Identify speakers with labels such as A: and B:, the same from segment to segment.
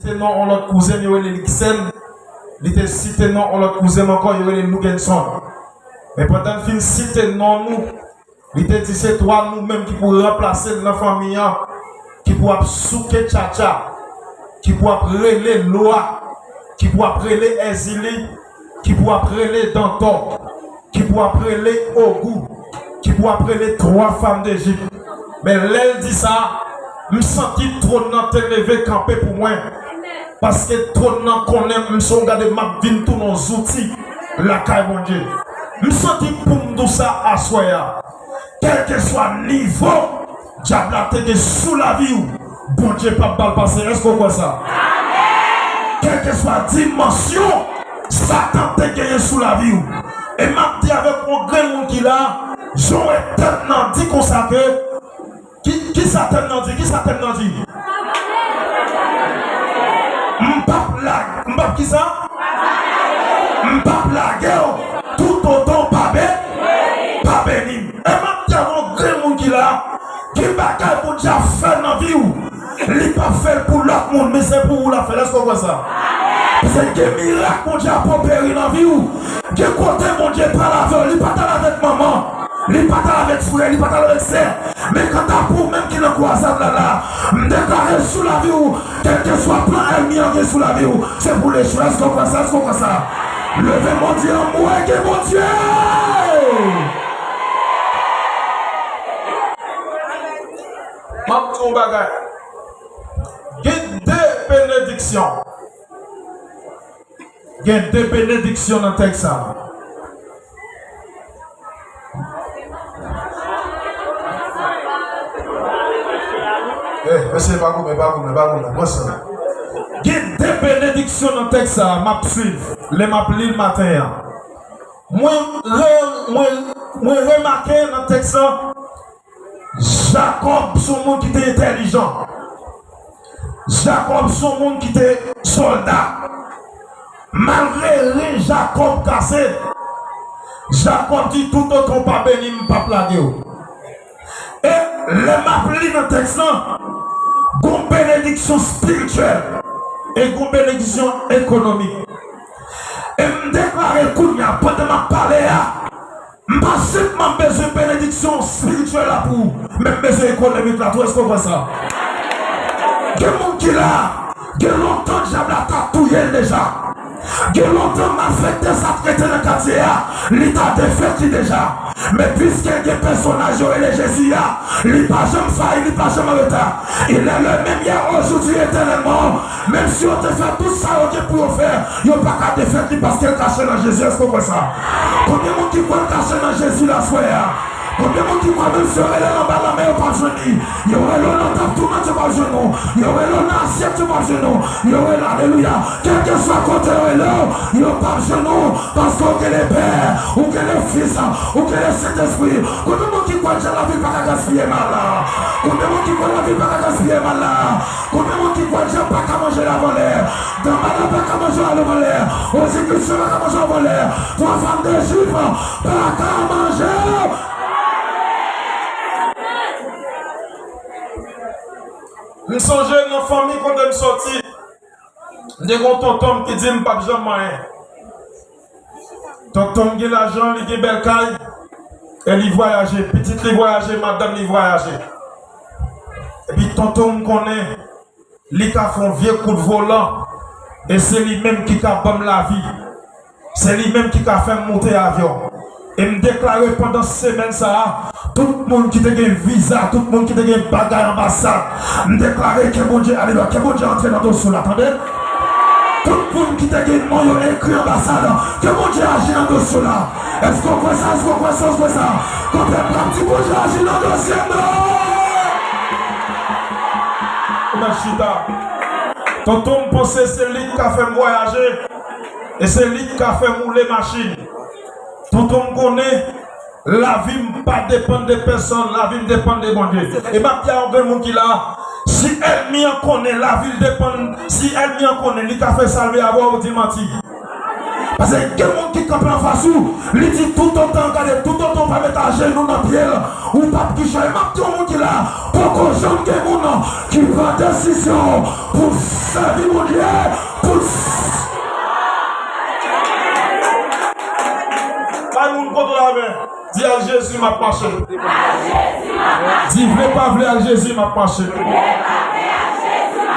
A: cité non, on l'autre cousin, il y a les Lixen. Il était cité non, on l'autre cousin encore, il y a les Nougenson. Mais pendant qu'il cité non, nous, il était dit c'est toi nous-mêmes qui pourrons remplacer la famille, qui pourra souker tcha-tcha, qui pourra préler Loa, qui pourra préler Ezili, qui pourra préler Danton, qui pourra préler Ogou, qui pourra préler 3 femmes d'Égypte. Mais l'elle dit ça, je me sens trop dans te lever camper pour moi. Parce que trop dans qu'on aime, je me sens regarder ma vie tous nos outils, la caille mon Dieu. Je me sens pour me dire ça à soya. Quel que soit le niveau, diable a été sous la vie. Bon Dieu, pas mal passer. Est-ce qu'on voit ça? Quelle que soit la dimension, Satan t'a gagné sous la vie. Et m'a dit avec mon grand monde qui là, j'aurais tellement dit qu'on sait que. Qui Satan n'a dit? Qui Satan n'a dit? M'pap qui ça? M'pap la guerre. Tout autant pas béni. Et m'a dit avec mon grand monde qui là, qui bagaille pour déjà faire dans la vie. Il n'est pas fait pour l'autre monde, mais c'est pour vous la faire. Est-ce qu'on voit ça? C'est que miracle, mon Dieu, a opéré dans la vie. Que côté, mon Dieu, parle avec, il n'est pas avec maman, il n'est pas avec frère, il n'est pas avec sœur. Mais quand tu as pour même qui n'a quoi ça là, me déclarer sous la vie, quel que soit plan ennemi sous la vie, c'est pour les choses. Est-ce qu'on voit ça? Est-ce qu'on voit ça? Levez mon Dieu en moi, que mon Dieu! Mon bagage. Il y a 2 bénédictions. Il y a 2 bénédictions dans le texte. Monsieur, pas vous, il y a 2 bénédictions dans le texte. Je suis les m'appeler le matin. Moi, remarqué dans le texte, Jacob, son monde qui était intelligent. Jacob, son monde qui était soldat. Malgré Jacob cassé, Jacob dit tout autre pas béni, pas plagué. Et le m'appelé dans le texte, une bénédiction spirituelle et une bénédiction économique. Et me déclarer Kounia pendant ma parler, je n'ai pas simplement besoin de bénédiction spirituelle pour même besoin économique là. Est-ce qu'on voit ça? Il y a des gens qui là, il y a longtemps que j'ai tatoué déjà. Il y a longtemps m'a fait des traiter dans le quartier, l'état défait déjà. Mais puisqu'il y a des personnages et les Jésus, il n'est pas jamais failli, il n'est pas jamais en retard. Il est le même hier, aujourd'hui, éternellement. Même si on te fait tout ça, on peut faire, il n'y a pas qu'à défaire parce qu'il est caché dans Jésus. Est-ce qu'on voit ça? Combien de monde qui peut cacher dans Jésus la soirée? Combien de monde qui croit même sur elle en bas la main, pas jeune? Il y aurait l'on dans tout le monde, tu vas genou. Il y aurait l'on dans l'assiette, tu vas genou. Il y aurait l'alléluia. Quel que soit côté là, il n'y a pas genou. Parce qu'on est les pères, ou que les fils, ou que les Saint-Esprit. Combien de monde qui croit que la vie pas gaspiller mal là? Combien de monde qui croit que la vie pas gaspiller mal là? Combien de monde qui croit que j'ai pas qu'à manger la volée? Dans ma la pas qu'à manger la volée. Aux églises, pas qu'à manger la volée. 3 femmes d'Égypte, pas qu'à manger. Je songe dans la famille quand je suis sorti. Je suis un tonton qui dit que je ne pas jamais. Tonton qui a l'argent, il a une belle caille. Elle y voyage. Petite il voyage, madame il voyage. Et puis tonton me connaît. Il a fait un vieux coup de volant. Et c'est lui-même qui a fait la vie. C'est lui-même qui a fait monter l'avion. Et me déclarer pendant cette semaine ça, tout le monde qui a un visa, tout le monde qui a un bagage ambassade, me déclarer que mon Dieu, alléluia, que mon Dieu entre dans le dossier, attendez? Tout le monde qui a un moyen écrit ambassade, que mon Dieu agit dans le dossier là. Est-ce qu'on voit ça? Est-ce qu'on voit ça? Est-ce qu'on voit ça? Quand on a un petit mon Dieu agit dans le dossier, non? Machita. Tonton me pensait c'est lui qui a fait voyager et c'est lui qui a fait mouler machine. Tonton me connaît, la vie ne pas dépend de personne, la vie dépend de mon Dieu. Et ma pierre, on monde qui là, si elle m'y en connaît, la vie dépend, si elle m'y en connaît, il a fait salver à voir ou dit menti. Parce que quel monde qui campe en face où, il dit tout autant, regardez, tout autant, pas mettre à genoux dans le pied, ou pas qui choisit, ma tout le monde qui est là, pour qu'on chante des gens qui prend décision pour servir mon Dieu, pour. Pas moun contre la main. Dis à Jésus m'a marché. Dis vle pas vle à Jésus m'a marché.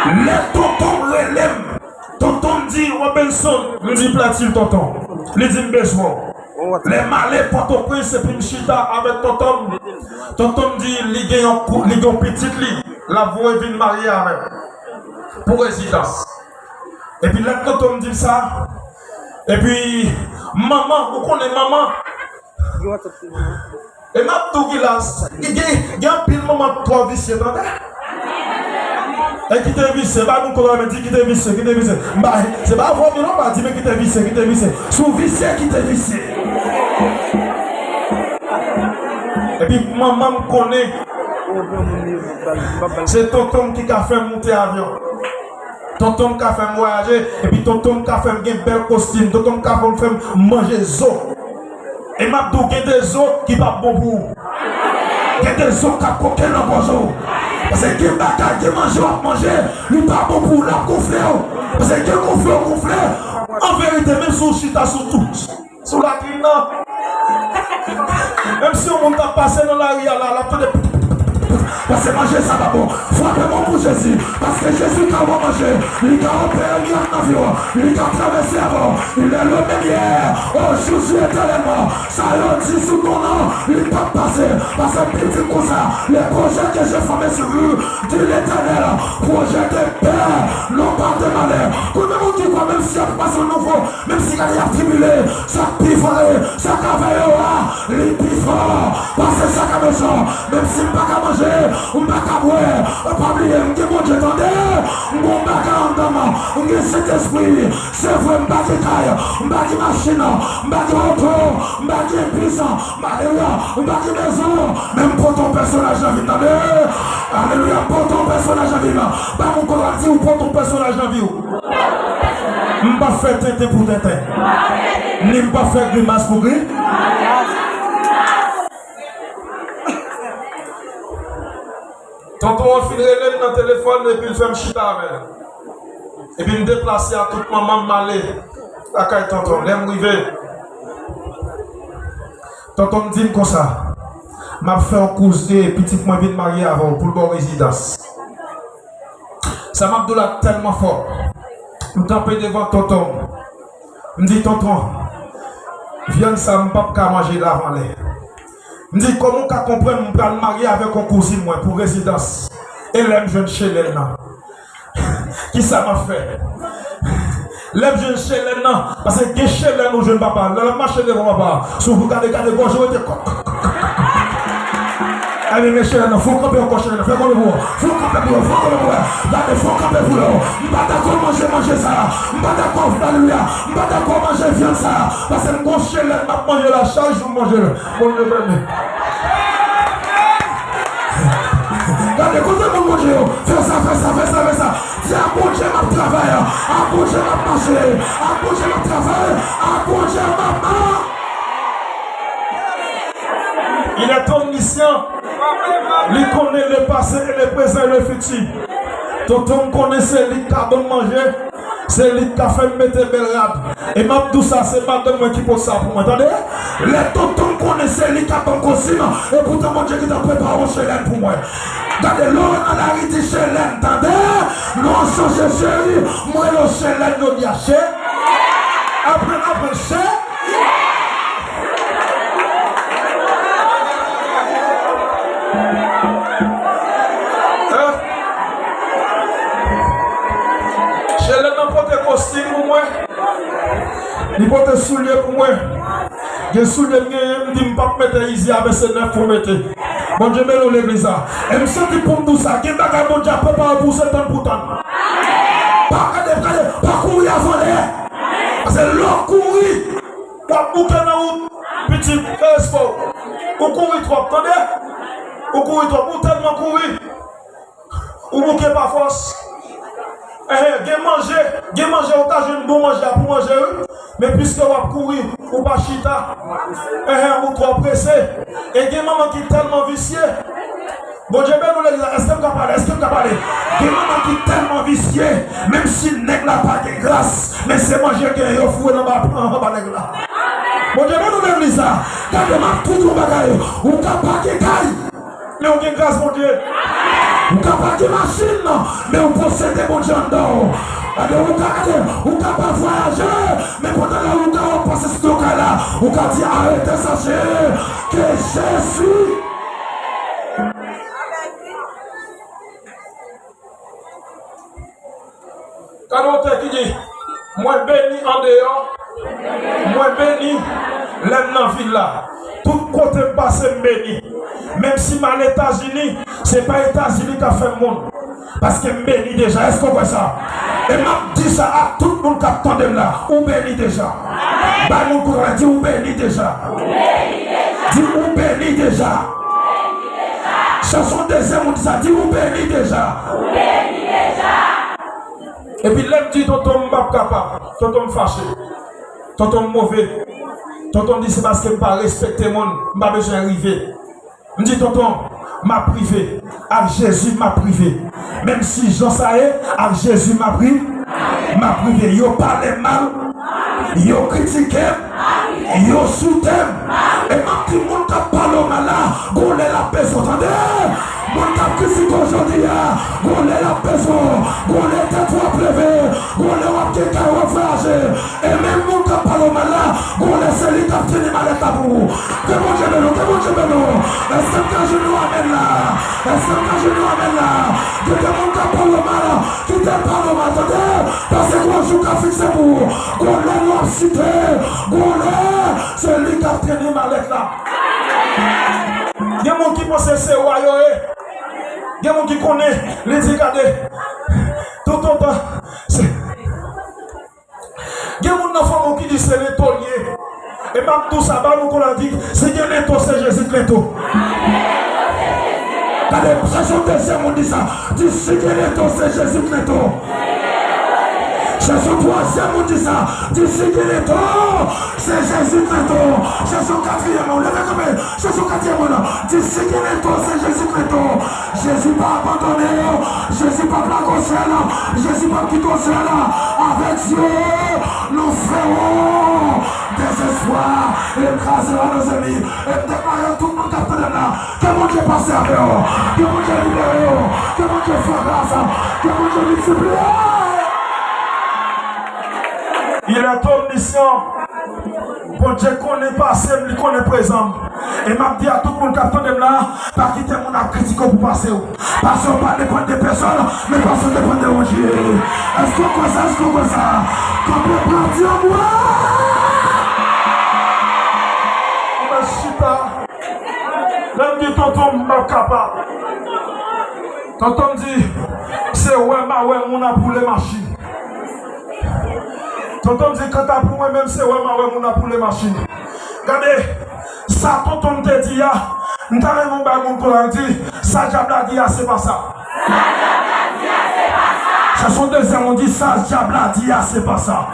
A: Les tontons relèvent. Tonton dit Robinson, il dit platil tonton. Il dit besoin. Les malais Port-au-Prince et puis Mchita avec tonton. Tonton dit il y a un petit lit. La voix est venue marier avec. Pour résidence. Et puis là tonton dit ça. Et puis maman, vous connaissez maman? Et ma tout qui là, il y a un pile moment de 3 vicieux, attendez. Et qui te visse, c'est pas mon collègue me dit qui te visse, qui te visse. C'est pas vous, non, pas dire qui te visse, qui te visse. Sous vicieux qui te visse. Et puis maman me connaît. C'est tonton qui a fait monter avion. Tonton qui a fait voyager. Et puis tonton qui a fait un bel costume. Tonton qui a fait manger zo. Et m'a dit qu'il y a des os qui ne sont pas bons pour vous. Il y a des os qui ont coqué dans le bonjour. Parce que qui bataille, qui mange, à manger, il n'est pas bon pour la gonfler. Parce que qui gonfle. En vérité, même si on chita sur tout, sur la grille, même si on monte à passer dans la rue, là, parce que manger ça d'abord, frappez-moi pour Jésus, parce que Jésus quand va manger, il a opéré en avion, il a traversé avant, il est le meilleur, oh Jésus est tellement, ça a dit sous ton nom, il pas passer, parce que petit comme ça, les projets que j'ai formés sur vous, dit l'éternel, projet de paix, non pas de malheur, tout le monde qui croit, même si il pas son nouveau, même s'il a tribulé, ça pivorait, ça cavaillera, les pivots, parce que ça méchant, même s'il pas qu'à manger, on ne peut pas boire, pas oublier, on dit mon Dieu, attendez, on ne peut pas entendre, on dit cet esprit, c'est vrai, on ne peut pas taille, on ne peut pas machine, on ne peut pas auto, on ne peut pas puissant, alléluia, on ne peut pas maison, même pour ton personnage en vie, attendez, alléluia, pour ton personnage en vie, pas mon collègue dit ou pour ton personnage en vie, on ne peut pas faire tête pour tête, on ne peut pas faire grimace pour grimace. Tonton on finit dans le téléphone et puis il fait un chita avec. Et puis me déplacer à toute maman malée. À caille tonton, l'aime river. Tonton me dit comme ça. M'a fait un cousin et petit moi vient de marier avant pour le bon résidence. Ça m'a donné tellement fort. Je me tapé devant tonton. Me dit tonton, viens ça me pas manger là avant l'air. Je dis comment on comprend que je me marier avec un cousin moi pour résidence. Et l'aime jeune chez l'Elna. Qui ça m'a fait? L'aime jeune chez l'Elna. Parce que chez l'Elna, je ne vais pas. L'aime marché de mon papa. Si vous regardez, bonjour, je vais ah mais mes chers, il faut camper encore chez nous, fais comme vous, faut camper pour vous, faut comme vous, il faut camper pour vous, je ne pas d'accord manger ça, je ne pas d'accord, alléluia, je ne pas d'accord manger viande ça, parce que mon chez nous, je manger la charge, je mange mon neveu. Regardez, écoutez mon manger, fais ça, dis à mon Dieu ma travail, à mon Dieu ma marcher, à mon Dieu ma travail, à mon Dieu ma main. Il est omniscient. Il connaît le passé, le présent et le futur. Tonton connaissait lui qui a bon manger. C'est lui qui a fait mettre belle rap. Et même tout ça, c'est madame qui pose ça pour moi. Attendez? Les tontons connaissaient lui qui a bon costume. Et pourtant, mon Dieu qui t'a préparé un chelem pour moi. Regardez, l'eau en a arrêté chelem. Attendez? Non, changer chéri. Moi, le chelem, nous dit acheter. Après, chez. Costume pour moi, il porte des souliers pour moi. Des souliers, je ne dis pas mettre ici avec ces 9 pour mettre. Bon Dieu, mets l'église. Et je sens pour tout ça. Qui est d'accord, bon Dieu, préparé pour 7 ans pour tant. Pas courir avant l'air. Parce que l'eau courir. Pas bouquer dans le petit sport. Ou courir trop, attendez? Ou courir trop, ou tellement courir. Ou bouquer par force. Gen manger, on t'a jeune bon manger pour manger. Mais puisque vous avez couru, ou pas chita, vous trop pressé, et il y a un maman qui est tellement vicié. Bon Dieu, est-ce que vous parlez? Est-ce que vous parlez? Il y a un maman qui est tellement vicié, même si le nègre n'a pas de grâce, mais c'est manger qui est foué dans le nègre là. Bon Dieu, nous l'église ça. Gardez-moi tout le bagage, ou pas de caille. Mais on a grâce, mon Dieu. Ou pas de machine, mais on possède mon Dieu en dehors. Ou pas voyager, mais pendant que vous passez ce truc-là, vous pouvez dire arrêtez ça, que Jésus. Quand on qui dit, moi béni en dehors, moi béni, l'aime dans la ville là. Tout côté passé béni. Même si mal États-Unis, ce n'est pas les États-Unis qui a fait le monde. Parce que béni déjà, est-ce qu'on voit ça? Et m'a dit ça à tout le monde qui attend là. Ou béni déjà. Bah nous pourrons dire ou béni déjà. Dis ou béni déjà. Chanson deuxième, on dit ça, dis ou béni déjà. Et puis l'homme dit tonton m'pas capable, tonton fâché, tonton mauvais. Tonton dit c'est parce que je ne pas respecter mon, je n'ai pas besoin d'arriver. Je dis tonton, m'a privé, avec Jésus m'a privé. Même si j'en sais, avec Jésus m'a privé. Yo parle mal, yo critiqué, yo soutenu. Et même tout le monde qui parle mal là, on est la paix, vous entendez? Mon qui critique aujourd'hui, on est la paix, on est tête à pleurer, on est quelqu'un à voyager. Et même mon qui parle mal là, on est celui qui a tenu mal à tabou. Que mon Dieu me nous, est-ce que je nous amène là? Est-ce que je nous amène là? Que mon qui parle mal, qui te parle mal, attendez? Parce que moi je suis fixé pour on est l'homme cité, on est celui qui a tenu mal là. Il y a des gens qui pensent que c'est royaume. Il y a des gens qui connaissent les dégradés. Tout le temps. Il y a des gens qui disent que c'est les tauliers. Et même tout ça, nous avons dit c'est Dieu les taux, c'est Jésus les taux. Regardez, chanson deuxième, on dit ça. Dis c'est Dieu les taux, c'est Jésus les taux. Chanson troisième, on dit ça. Dis c'est Dieu les taux, c'est Jésus les taux. Chanson quatrième, on lève comme elle. Chanson quatrième, on dit c'est Dieu les taux, c'est Jésus les taux. Jésus pas abandonné, Jésus pas plaqué au ciel, Jésus pas quitté au ciel. Avec Dieu, nous ferons des espoirs, écrasera nos ennemis, et déclarons tout le monde qui attend là. Que mon Dieu passe avec eux, que mon Dieu libère eux, que mon Dieu fasse grâce, que mon Dieu multiplie. Il est omniscient. Bon Dieu connaît passé, il connaît présent. Et m'a dit à tout le monde qui attend là, pas quitter mon critique pour passer. Parce qu'on pas dépendre des personnes, mais parce qu'on dépend de mon Dieu. Est-ce qu'on voit ça? Est-ce qu'on voit ça? Qu'on peut partir en moi? L'homme dit tonton m'a capable. Tonton dit c'est ouais mon a pour les machines. Tonton dit quand t'as pour moi-même c'est ouais mon a pour les machines. Regardez, ça tonton te dit, nous avons mon courant dit, ça diable a dit, c'est pas ça. Ça sont deuxième, on dit ça diable a dit, c'est pas ça.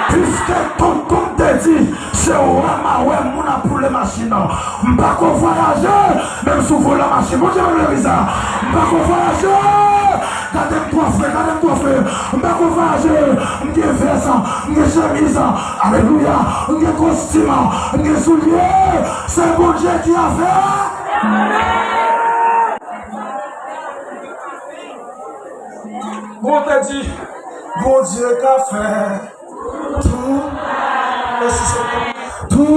A: Puisque tonton te dit, c'est ouais mon a pour les machines. M'pas qu'on voyager, même sous la machine. Moi j'aime le ça. M'pas qu'on voyager. Regardez-moi frère, je vais voyager, je vais faire ça, je vais chemise, alléluia, je vais costume, je vais soulier, c'est bon Dieu qui a fait. Bon te dit, bon Dieu qui a fait tout, tout,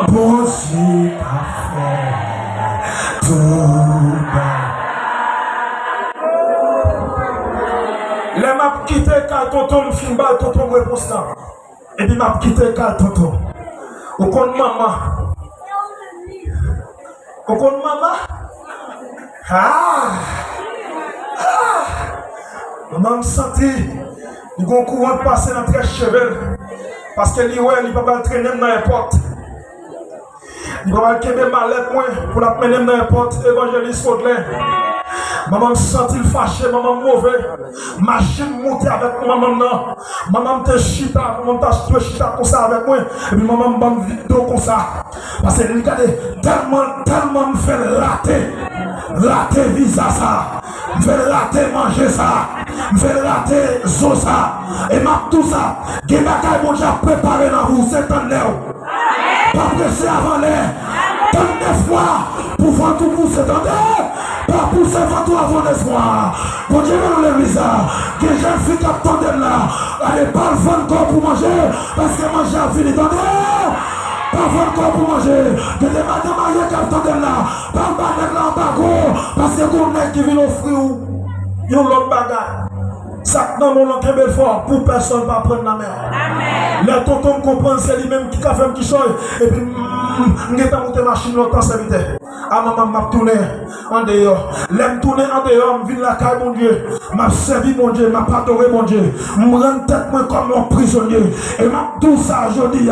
A: bon Dieu qui a fait. Les m'a quitté quand tonton film bal tonton réponse là. Et puis m'a quitté quand tonton. Au compte maman. Au compte maman. Maman me sentit il y a un courant de passer dans très cheveux parce que lui il peut pas traîner dans les portes. Il va mettre ma lettre pour la mener dans les portes évangéliste Baudelaire. Maman sent-il fâché, maman mauvais. Machine montée avec maman non. Maman te chita, maman te chita comme ça avec moi. Et puis maman me vidéo comme ça. Parce que regardez, tellement me fait rater visa ça. Me fait rater manger ça. Me fait rater zo ça. Et m'a tout ça. Qui bagaille mon Dieu préparé dans vous, c'est un l'air. Pas pressé avant l'air. 39 fois pour voir tout pousser dans l'air. Pas pousser avant tout avant l'espoir. Pour Dieu dans le visa. Que jeune fille qui attendait là. Allez pas le vendre corps pour manger. Parce que manger a fini dans l'air. Pas vendre corps pour manger. Que des madame mariées qui attendent là. Pas le bagage là en bagot. Parce que vous mec qui vient offrir yon l'autre bagage. Ça dans mon langue belle fort pour personne va prendre la mer. Le tonton comprend c'est lui-même qui a fait un petit choix. Et puis, je vais monter machine longtemps, ça vite. Ah, maman m'a tourné en dehors. L'aime tourner en dehors, je viens la caille, mon Dieu. M'a servi, mon Dieu, m'a adoré, mon Dieu. Je me rends tête comme un prisonnier. Et m'a tout ça aujourd'hui.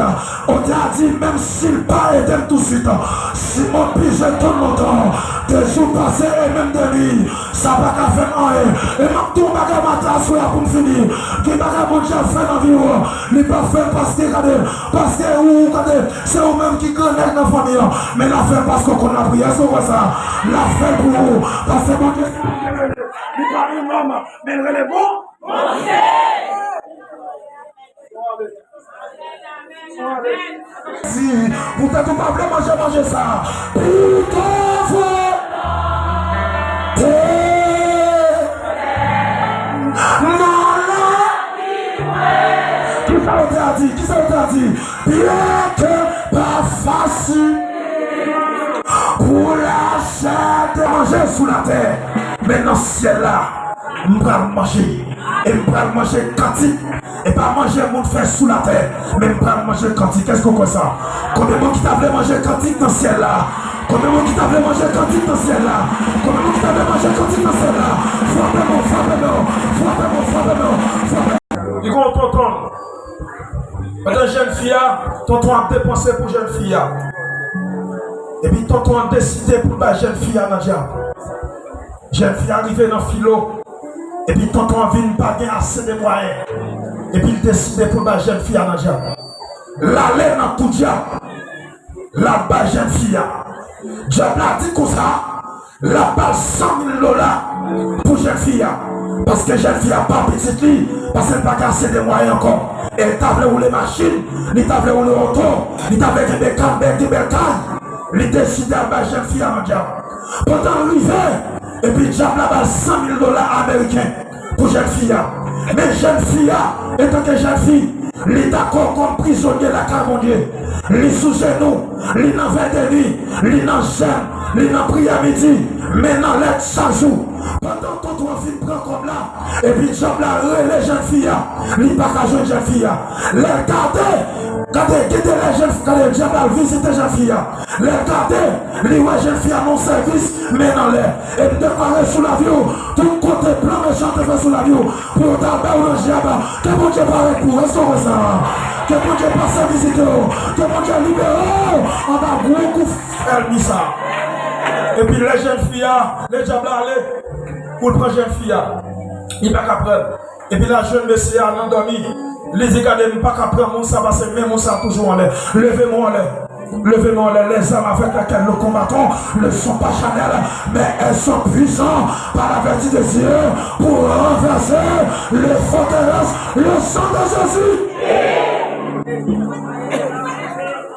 A: On t'a dit, même s'il pas été tout de suite, si mon pige tourne longtemps, des jours passés et même des nuits, ça va qu'à faire un. Et m'a tout bagarre matin pour me finir. Qui bagarre mon Dieu fait dans la vie. Il pas fait parce que c'est vous-même qui connaissent la famille. Mais la fait parce qu'on a prié sur ça. La fait pour vous. Parce que mon Dieu, il parle une homme, mais il est bon. Si vous êtes capable de manger ça. Qui ça t'a dit? Bien que pas facile pour la chair de manger sous la terre. Mais dans ce ciel là, je vais manger. Et je vais manger quantique. Et pas manger mon fait sous la terre. Mais je vais manger quantique. Qu'est-ce qu'on fait ça? Combien de gens qui t'avaient mangé quantique dans ce ciel là? Combien de gens qui t'avaient mangé quantique dans ce ciel là? Combien de gens qui t'avaient mangé quantique dans ce ciel là? Frappez-moi. Ils vont t'entendre. Pendant jeune fille, tonton a dépensé pour jeune fille. Et puis tonton a décidé pour la jeune fille dans le diable. Jeune fille arrivée dans le philo. Et puis tonton a vu pas bien assez de moyens. Et puis il décide pour la jeune fille dans le diable. L'aller dans tout diable. La jeune fille. Diable a dit comme ça. La balle 100 000 $ pour jeune fille. Parce que jeune fille n'a pas petite lit. Parce qu'elle n'a pas assez de moyens encore. Elle t'a voulu rouler machine, elle t'a voulu rouler auto, elle t'a voulu des belles cannes. Elle décide à la jeune fille à mon diable. Pendant l'hiver, et puis le diable a 100 000 $ américains pour jeune fille. Mais jeune fille, étant que jeune fille, elle est d'accord comme prisonnier la carte mon Dieu. Elle est sous genou, elle est dans verre de nuit, elle est dans chaîne, elle est dans prière midi, mais dans l'aide chaque jour. Pendant que ton film prend comme là, et puis Job là, les jeunes filles, les pas qu'à jouer jeunes filles. Les regardez, quittez les jeunes filles, quand Job là visite les jeunes filles. Les regardez, les jeunes filles à mon service, mais dans l'air. Et déclarer sous l'avion, tout côté plan méchant te fait sous l'avion. Pour t'avoir ou le diable, que mon Dieu paraît pour, est-ce qu'on ça? Que mon Dieu passe à visiter, que mon Dieu libère, on va beaucoup faire ça. Et puis les jeunes filles, les diables allaient pour prendre jeune fille, il n'a pas qu'à prendre. Et puis la jeune monsieur a endormi. Les regardez, il n'a pas qu'à prendre mon ça parce que même mon ça toujours en l'air. Levez-moi en l'air. Levez-moi en l'air. Les armes avec lesquelles nous combattons ne sont pas charnelles, mais elles sont puissantes par la vertu de Dieu pour renverser les forteresses, le sang de Jésus.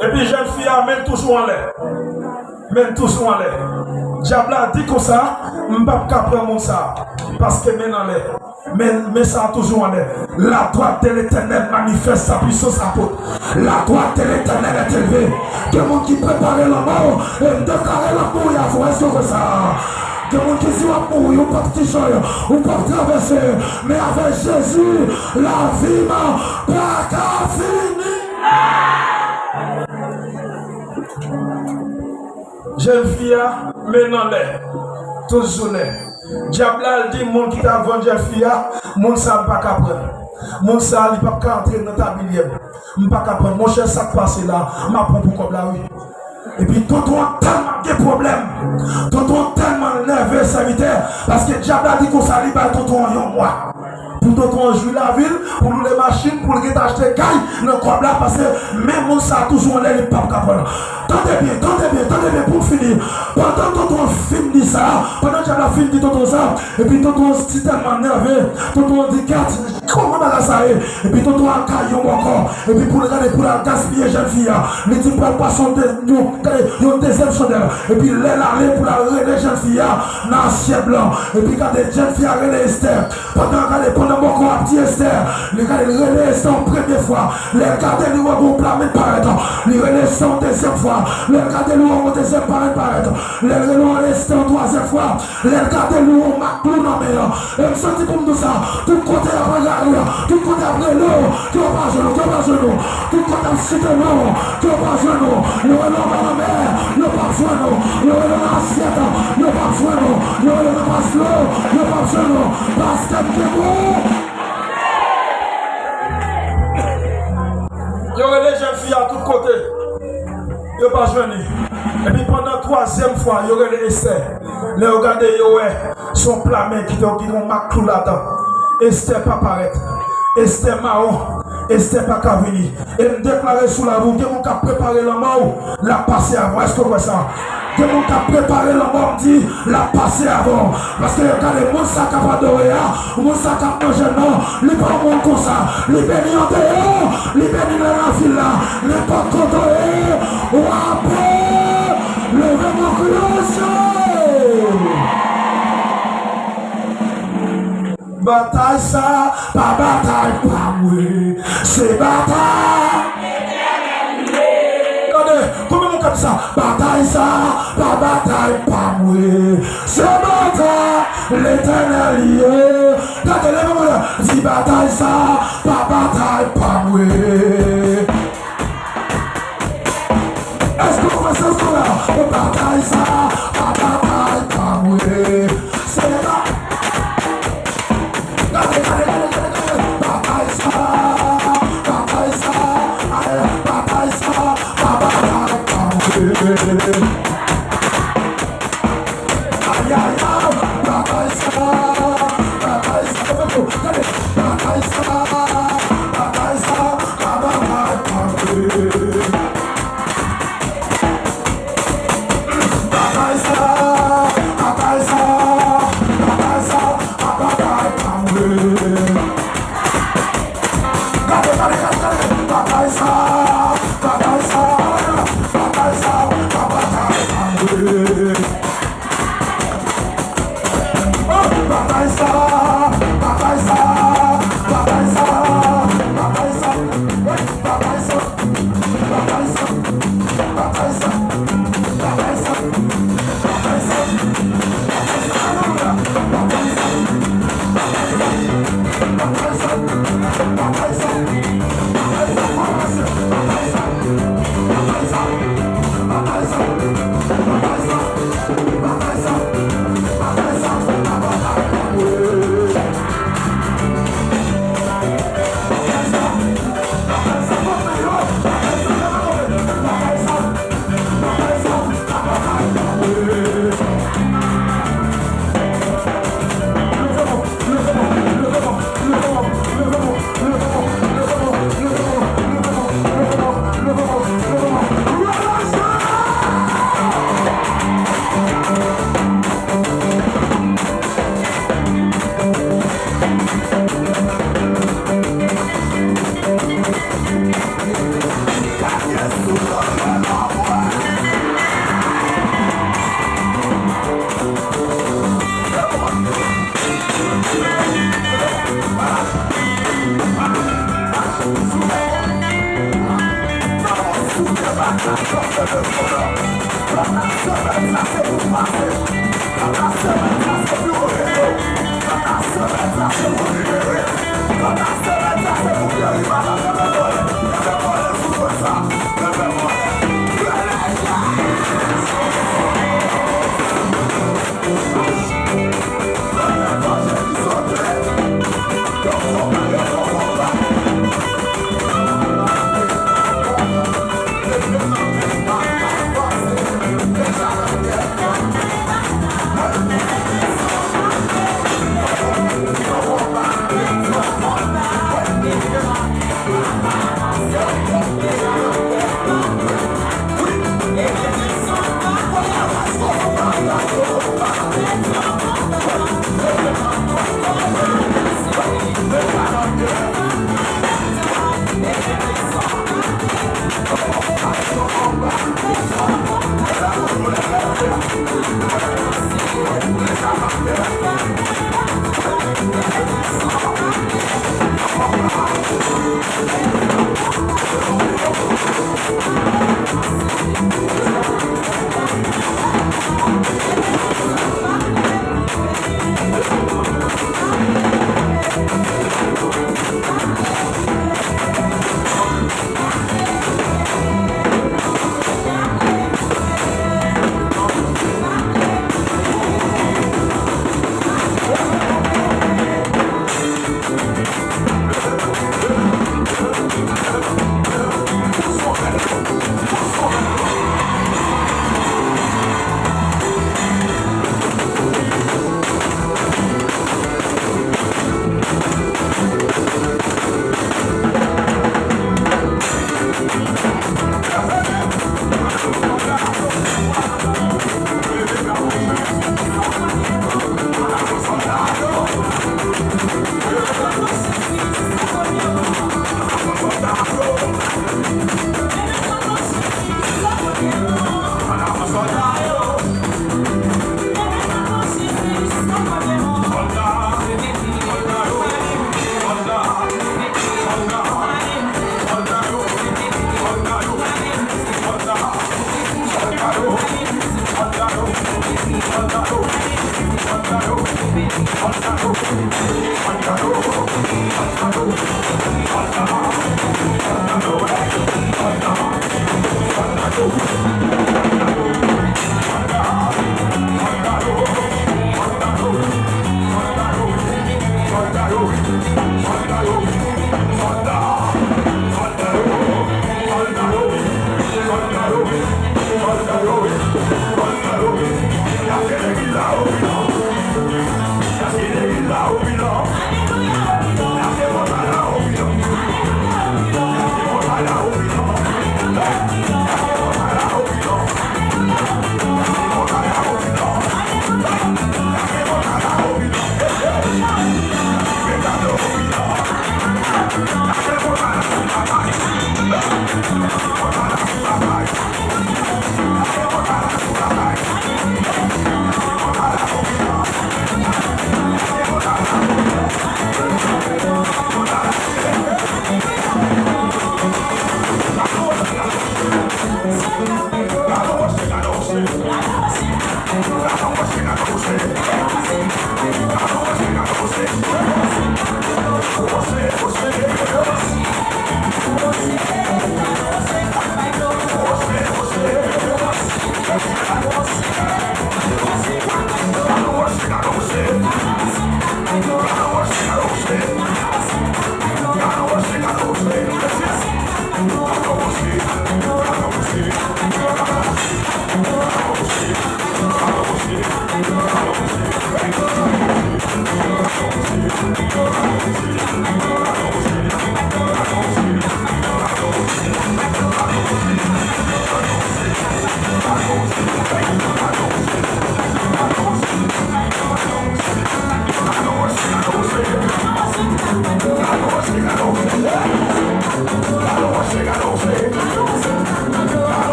A: Et puis jeune fille mène toujours en l'air. Mène toujours en l'air. Diable a dit comme ça, je ne peux pas prendre mon ça. Parce que mène en l'air. Mais ça a toujours en l'air. La droite de l'Éternel manifeste sa puissance à côté. La droite de l'Éternel est élevée. Que mon qui prépare la mort et déclare la mort, il y a vous. Est-ce que ça? Que mon qui dit à mourir, ou pas petit choix, ou pas traverser. Mais avec Jésus, la vie n'a pas qu'à finir. Jeune fille, maintenant l'air, toujours l'air. Diable dit, mon qui t'a vendu jeune fille, mon ça pas qu'à prendre. Mon ça, il pas qu'à entrer dans ta bilière. Je pas qu'à prendre. Mon cher, ça passe là, ma propre comme là, oui. Et puis, tonton a tellement de problèmes. Tonton tellement nerveux, ça serviteur. Parce que diable a dit qu'on s'allie par tonton en moi. Pour tonton jouer la ville, pour nous les machines, pour les acheter caille, non comme là, parce que même on ça toujours l'air les papes capable. Tendez bien, pour finir. Pendant tonton film dit ça, pendant que la film dit tonton ça, et puis tonton dit tellement nerveux, tonton dit 4, comment on a ça, et puis tonton a caillé encore, et puis pour regarder pour la gaspiller jeune fille, les types ne pas son deuxième chandelle, et puis l'aile aller pour la relais jeune fille, dans ciel blanc, et puis quand les jeunes filles relais Esther, pendant mon petit Esther, les gars les relais Esther en première fois, les gars les lois vont plamer paraître, les relais sont deuxième fois, les gars les lois vont deuxième paraître, les relais Esther en troisième fois, les gars les lois vont maclou dans mes mains, et me sentis comme tout ça, tout côté à regarder, tout côté après l'eau, tu vas pas genou, tout côté à citer l'eau, tu vas pas genou, le relais dans la mer, le pas genou, le relais dans l'assiette, le pas genou, le relais dans la slow, le pas genou, parce que c'est bon. Il y aurait des jeunes filles à tous côtés. Il n'y a pas jeune. Et puis pendant la troisième fois, il y aurait des essais. Les regardez, son plat main qui ont maclou là-dedans. Esther pas paraître. Esther marron. Esther pas qu'à venir. Et me déclarer sous la roue, que mon cap préparer la mort, la passer avant. Est-ce que vous voyez ça? Que mon cap préparer la mort, dit la passer avant. Parce que regardez, mon sac à pas doré, mon sac à manger, non, les pas bon comme ça, les bénis en dehors, les bénis dans la file là, les pas contrôlés, ou après, le vraiment curieux. Bataille ça, pas bataille pas moi, c'est bataille. Regardez, comment on comme ça? Bataille ça, pas bataille pas moi, c'est bataille, l'éternel lié. Regardez les moments là, dis bataille ça, pas bataille pas moi. Est-ce que vous connaissez ce là? Bataille ça, pas bataille pas moi, c'est bataille.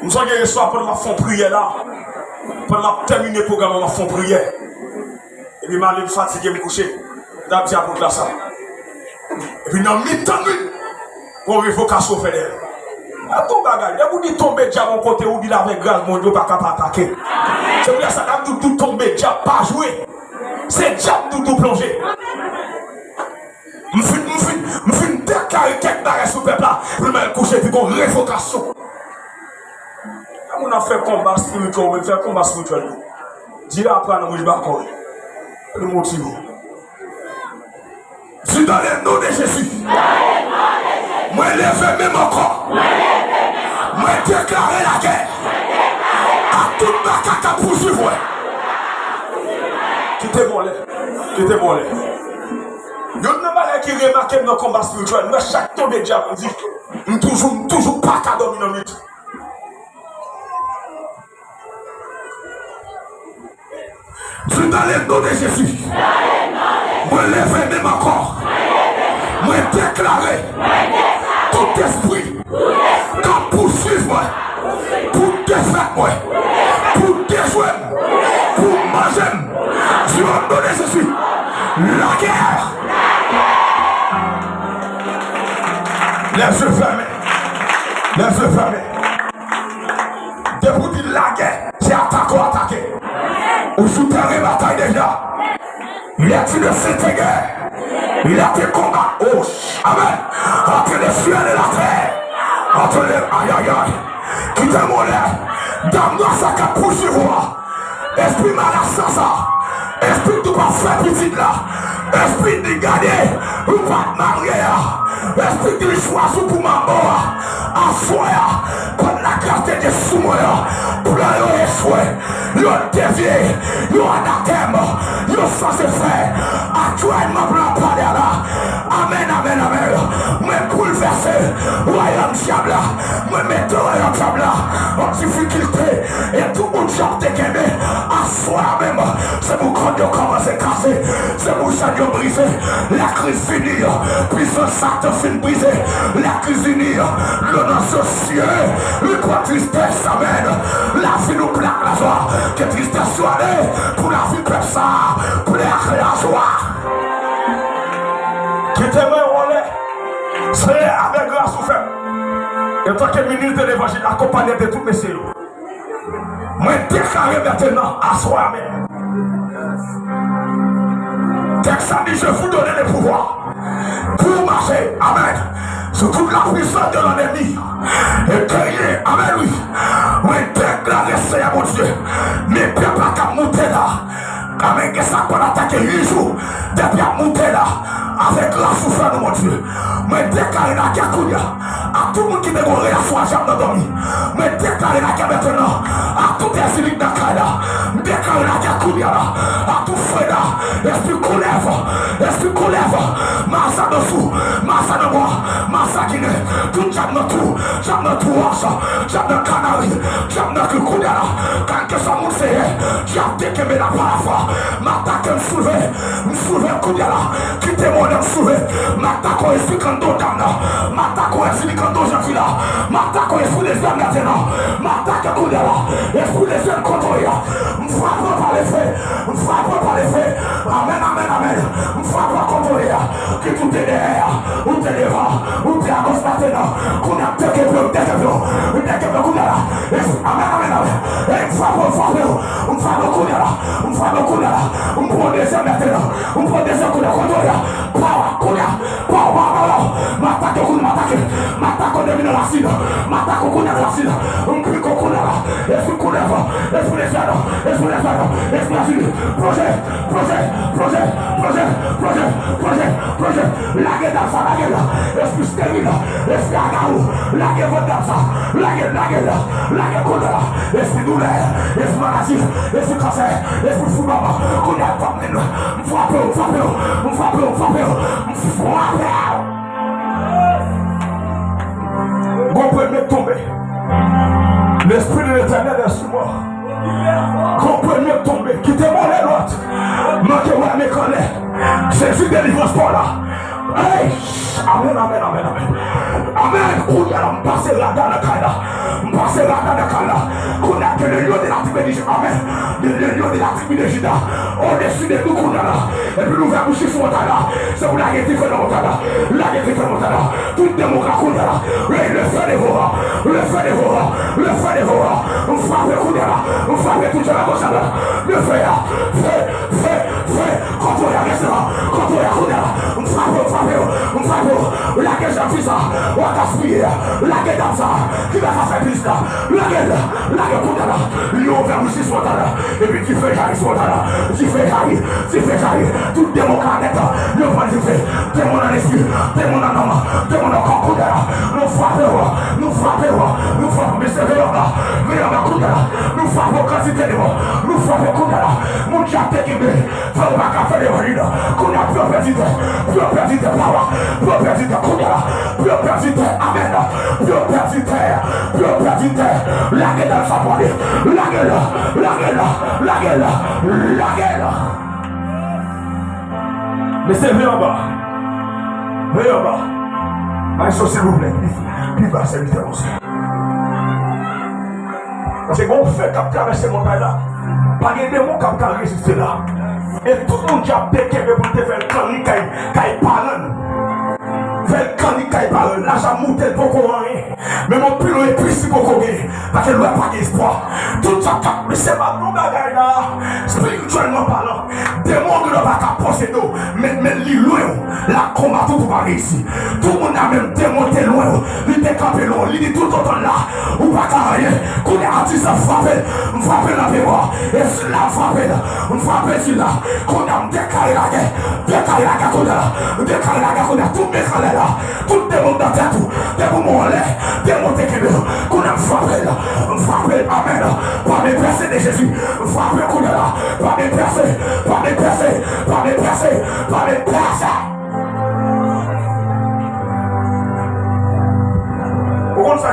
A: Nous sommes guéris soir pendant la fond prière là. Pendant la terminer le programme, on a fond prière. Et puis, je suis fatigué, je me coucher. D'abord, je pour ça. Et puis, dans le mi-temps, on révocation fédérale. Tout bagage, dès que vous dites tomber déjà mon côté, vous dites avec grâce, mon Dieu, pas capable d'attaquer. C'est pour ça que tout tomber, déjà pas jouer. C'est déjà tout plonger. Je fais une déclaration quelque barre sur le peuple là, je vais me coucher, puis qu'on révocation. On a fait combat spirituel, on fait combat spirituel. Dieu apprend à nous jouer encore. Le motif. Si dans le nom de Jésus, moi lève même encore. Moi déclarer la guerre à toute ma caca poursuivre. Qui t'es bon là? Qui t'es bon là? Il y a un qui remarque dans le combat spirituel. Moi, chaque tombé de diable, je dis, toujours pas qu'à dominer le mythe. Je suis dans le nom de Jésus. Moi, lève même encore. Moi, déclarer tout esprit qui poursuivre moi, pour défaire moi, pour déjouer, pour manger. Je suis dans le nom de Jésus. La guerre. Les yeux fermés. Les yeux fermés. Depuis la guerre, c'est attaqué. Ou souterrain bataille déjà. Il y a eu de cette guerre. Il y a des combats. Oh, amen. Entre les cieux et la terre. Entre les aïe. Qui te mollet. Dame-moi ça qu'a poursuivre. Esprit malade ça. Esprit tout pas faire petit là. Esprit de garder. Ou pas marier. Esprit de choisir pour ma mort. En foyer. Pour la grâce de Dieu sous moi. Pour la échouer. Yo dévié. Yo anathème. Yo censé faire. Actuellement pour la parler là. Amen. Mais bouleversé. royaume diable, moi mettre royaume diable en difficulté et tout le monde chante qu'aimé à soi même. C'est pour quand on commence à casser, c'est pour ça qu'on brise. La crise finie, puissance Satan fin brisé. La crise finie, l'honneur social, le quoi tristesse amène. La vie nous plaque la joie, que tristesse soit pour la vie personne, pour la joie. Qui t'aime, c'est avec grâce ou fait. En tant que ministre de l'évangile, accompagné de tous mes messieurs. Moi, déclaré maintenant à soi même. Texte dit, je vous donne le pouvoir pour marcher, amen, sur toute la puissance de l'ennemi. Et crier, amen, oui. Moi, déclaré, c'est à mon Dieu. Mais peuples à monter là. Amen, que ça peut attaquer 8 jours. Depuis à monter là. Avec la souffrance de mon Dieu. Mais déclaré la Kakounia à tout le monde qui dégoûte la foi, j'ai dormi. Mais déclaré la Kakounia maintenant à tout les élites de Kaya. Déclaré la Kakounia à tout frère. Esprit colève. Massa dessous, massa de moi, massa qui n'est. Tout j'aime dans tout, j'aime dans tout, j'aime dans Canary, j'aime dans Kakounia. Quand que ça monte, c'est j'aime déquemé la parafra. M'attaque, me soulever Kounia là. Quittez moi. Matako esprit kando damna, matako esprit kando janfila, matako esprit des âmes maintenant, matako koudala, esprit des âmes contrôlés, m'frappe par les faits, amen, m'frappe contrôlé, que tout est derrière, ou t'es devant, ou t'es à gauche maintenant, qu'on a déqueblo, koudala, amen, m'frappe koudala, m'prend des âmes maintenant, m'prend des âmes koudala, Matako devine la sida, Matako kouna la sida, Mpiko kouna la, esprit kouleva, esprit les jardins, esprit la sida, projet, la guerre dans ça, la guerre, esprit stérile, esprit agarou, la guerre dans ça, la guerre kouna la, esprit douleur, esprit maladie, esprit cancer, esprit foulaba, kouna la famine, m'frappe. Qu'on peut me tomber. L'esprit de l'éternel est sur moi. Qu'on peut me tomber. Quittez-moi les droites. Manquez-moi mes collègues. Jésus délivre ce là. Hey! Amen. Amen. Kouya la m'passe la dans le Kala. Qu'on a que le lion de la tribu de Juda. Amen. Le lion de la tribu de Juda. Au-dessus de nous qu'on a là. Et puis nous verrons boucher sur là. C'est pour la guerre qui fait le montada. Tout démocrate qu'on a là. Le feu dévora. On frappe qu'on a là. On frappe tout la gauche là. Le feu. Quand on y a restaurant. Quand on y a qu'on a là. On frappe. La guerre j'en ça. On va gaspiller. La guerre dans ça. Qui va faire plus là. La guerre qu'on a là. Il ouvert boucher sur là. Et puis qui fait jaillir sur là. Qui fait jaillir. Tout démocrate net. Le point de fait. Démon en esprit. Démon en homme. Démon en corps qu'on a là. Nous frappons. Mais c'est vrai là. Nous frappons quantité de mots. Nous frappons qu'on a là. Mon chat est qui fait au bac à faire des valides. Qu'on a plus perdu de power. Plus perdu de qu'on a là. Plus perdu de amen. Plus perdu de la gueule dans sa body. La gueule. Mais c'est vrai en bas. Maïso, s'il vous plaît. Puis va serviteur aussi. Parce que on fait cap traverser mon taille là. Pas de démon cap résister là. Et tout le monde a pété pour te faire le canique qui parle. Fait le canique qui parle. Là, j'ai monté le beaucoup rien. Mais mon pilon est plus si beaucoup rien. Parce que lui n'a pas d'espoir. Tout ça, mais c'est pas mon bagage là. Spirituellement parlant. Démon ne va pas penser d'eau. Mais lui loin. La combat tout va réussir. Tout le monde a même démonté loin. Il décampé loin. Il dit tout le temps là. Ou pas rien. Qu'on est artiste à frapper. On frappe la mémoire. Et si la frappe, on frappe sur là. Qu'on a décalé la guerre. Décalé la guerre. Tout décalé là. Tout démon dans ta tout. Démon mon lait. Démon décalé. Qu'on a frappé là. On frappe. Amen. Par les percées de Jésus. On frappe qu'on est là. Par les percées.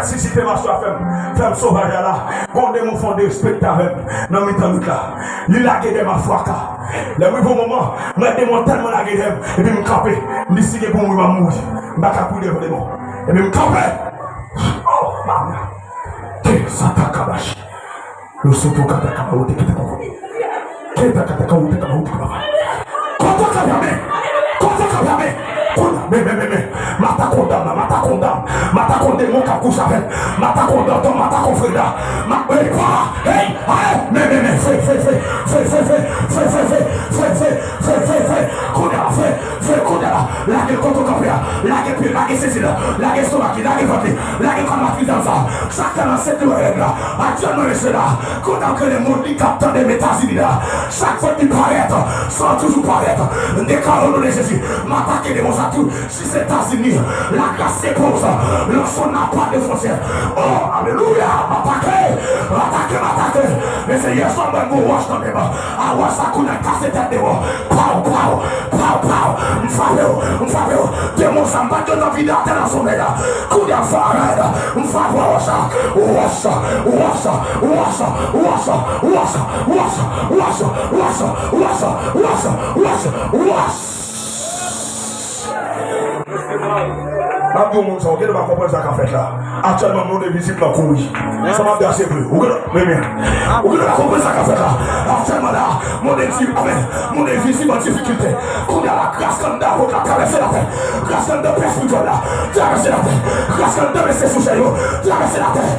A: si c'était ma soif, femme sauvage là, bon démon fondé, spectacle, non, mais tant là, il a guéri ma foi. Le nouveau moment, moi démon tellement la guéri, et puis me camper, me décider pour moi mourir, je vais couper devant les démons, et puis me camper. Oh, maman, t'es Santa Kabashi, le soto Katakaba, ou t'es Katakaba, t'es Katakaba, ou t'es Katakaba, mais, mata condamne, mata condamne, mon cap couche avec, mata condamne, mata confreda, hey, mais, si c'est États-Unis, la grâce s'épose, l'enfant n'a pas de frontières. Oh, alléluia, attaquez. Mais c'est hier soir, même vous watch dans les mains. Ah, ouais, ça coule, casse tête de moi. Pow. M'favez, démon, ça m'a donné envie d'atteindre dans son méda. Coup de farade, m'favez, Tout le monde, on ne va pas comprendre ça qu'a fait là. Actuellement, nous sommes visibles dans le couille. Ça m'a bien assez peu. Vous ne va comprendre ça qu'a fait là. Actuellement là, mon est visible en difficulté. Qu'on a la grâce comme d'art pour traverser la terre. Grâce comme d'art spirituel là. Traverser la terre. Grâce comme d'art rester sous chez vous. Traverser la terre.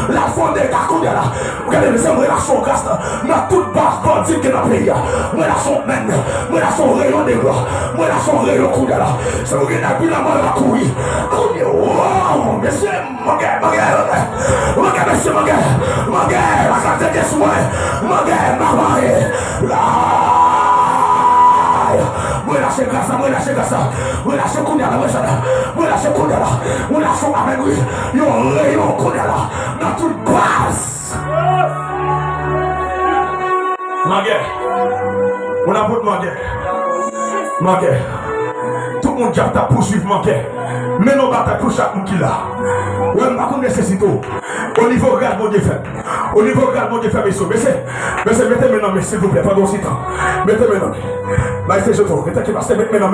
A: La fondée là, qu'on a là. Regardez, mes amis, relation grâce là. Dans toute base bandit qui est dans le pays. Relation même. Relation rayon des gloires. Relation rayon qu'on a là. Ça vous gagne à plus la mort à courir. Wow, monsieur, mon gars, la santé des soins, mon gars, ma mère, moi lâcher grâce, moi lâcher qu'on est là, moi lâcher avec lui, yon rayon qu'on est là, dans toute base. Ma guerre, on a pour ma guerre. Tout le monde a poursuivi manqué. Mais nous battons pour chaque monde qui l'a. On ne va pas nécessiter. Au niveau regarde mon Dieu fait. Au niveau regarde mon Dieu fait, messieurs. Mettez mes noms, s'il vous plaît, pendant aussi temps. Mettez mes noms. Mettez mes noms. Mettez mes noms.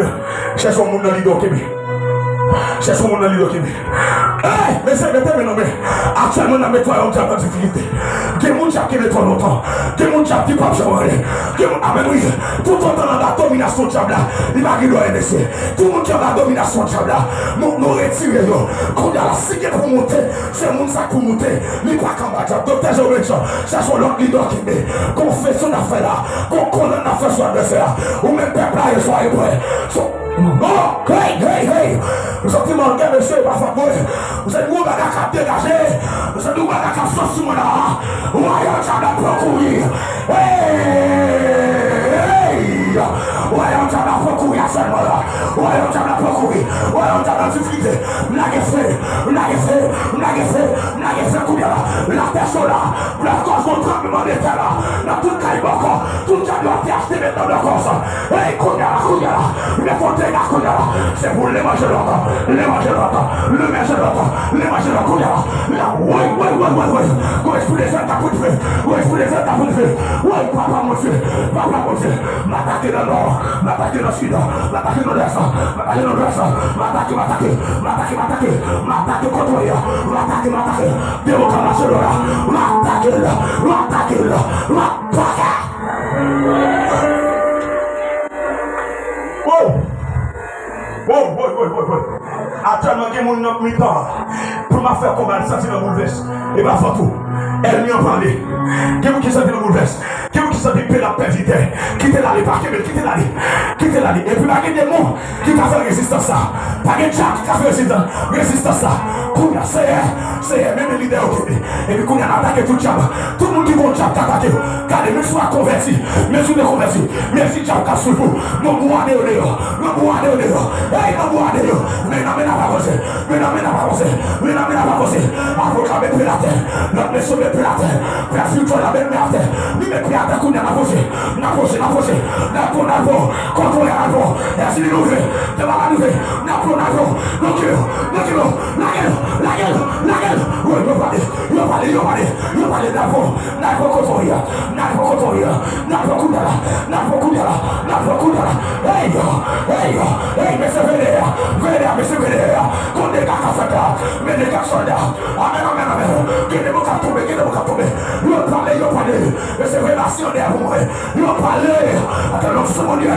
A: Cherchons mon nom leader qui cherchons mon nom leader qui hey, mettez mes noms. Actuellement, on a mis toi en difficulté. Des gens qui mettent longtemps. Des gens qui ne peuvent pas changer. Amen, oui. Tout le temps dans la domination de Diable, il va guider l'NSC. Tout le monde qui a la domination de Diable, nous retirons. Quand il y a la signe pour monter, c'est le monde pour monter. Il n'y a pas qu'un bâtiment. Docteur Jean-Richard, cherchons l'autre leader qui met. Qu'on fait son affaire là. Qu'on condamne l'affaire sur l'adversaire. Ou même peuple là, il soit prêt. Oh, hey. Vous êtes manqué, monsieur, pas faveur. Vous êtes où, bagarre à dégager. Vous êtes où, bagarre à sortir, mon là. Voyons, ça n'a pas courir. Voyons, ça n'a pas courir, seulement là. Voyons, ça n'a pas courir. Voyons, ça n'a difficulté. N'a courir là. La personne là. La cause qu'on tremblement de terre là. Dans tout le caille encore. Tout le cas doit acheter maintenant de cause. Hey, courir là. Les fontaines là, courir là. C'est pour les manger longtemps. Les manger longtemps. Courir là. Ouais. Gauche pour les faire ta coup de feu. Ouais, papa, monsieur. M'attaquer dans le nord. M'attaquer dans le sud. M'attaquer dans l'est. M'attaquer contre lui. M'attaquer. Démocratie là. M'attaquer. Wow. Actuellement, il y a mon nom mi-temps pour m'a faire combattre, ça c'est le bouleverse. Et pas tout. Elle n'y en parlait. Qui qui sentit le bouleverse. Qui sentit la perdite. Quittez l'allée, quittez l'allée. Et puis, il y a des mots qui ont fait résistance ça. Pas de gens qui ont fait résistance ça. Kounia, c'est même les leaders. Et puis, Kounia a attaqué tout le diable. Tout le monde qui va au diable attaquer. Car les messieurs sont convertis. Messieurs sont convertis. Merci, diable, casse sur vous. Non, vous allez au néo. Hey, non, vous allez au néo. Mais non, pas causer. Avocat, mais plus la terre. Notre monsieur, mais plus la terre. Père, futur, la même terre. Lui, mais plus la terre, Kounia, n'a posé. Quand on est à vous, est-ce qu'il nous fait? De la nouvelle, n'a pas d'avion, la gueule, oui, il va aller d'avant, n'a pas cotoria, hey, mais c'est vénère, qu'on est gars, mais les gars sont là, amen, qu'il ne va pas tomber, il va parler, mais c'est relation d'amour, il va parler, attends, ce monde là,